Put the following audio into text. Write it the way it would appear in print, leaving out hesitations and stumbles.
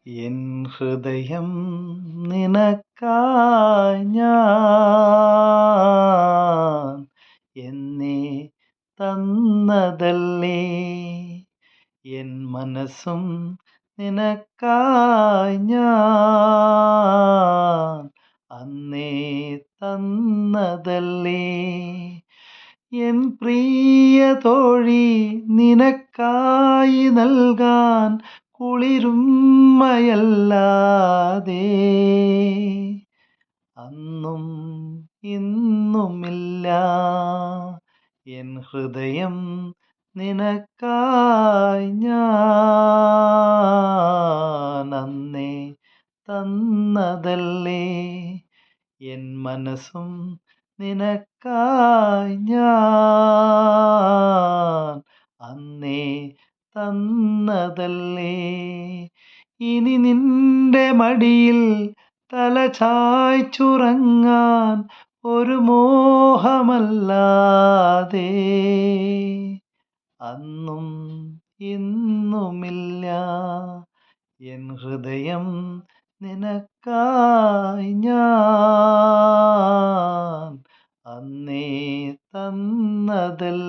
N ഹൃദയം നിനക്കായി ഞാൻ എന്നെ തന്നതല്ലേ. എൻ മനസ്സും നിനക്കായി ഞാൻ അന്നേ തന്നതല്ലേ. എൻ പ്രിയ തോഴി നിനക്കായി നൽകാൻ കുളിരുമ്മയല്ലാതെ അന്നും ഇന്നുമില്ല. എൻ ഹൃദയം നിനക്കായി ഞാൻ അന്നേ തന്നതല്ലേ. എൻ മനസ്സും നിനക്കായി ഞാൻ അന്നേ തന്നതല്ലേ. ഇനി നിന്റെ മടിയിൽ തല ചായ്ച്ചുറങ്ങാൻ ഒരു മോഹമല്ലാതെ അന്നും ഇന്നുമില്ല. എൻ ഹൃദയം നിനക്കായി ഞാൻ അന്നേ തന്നതല്ലേ.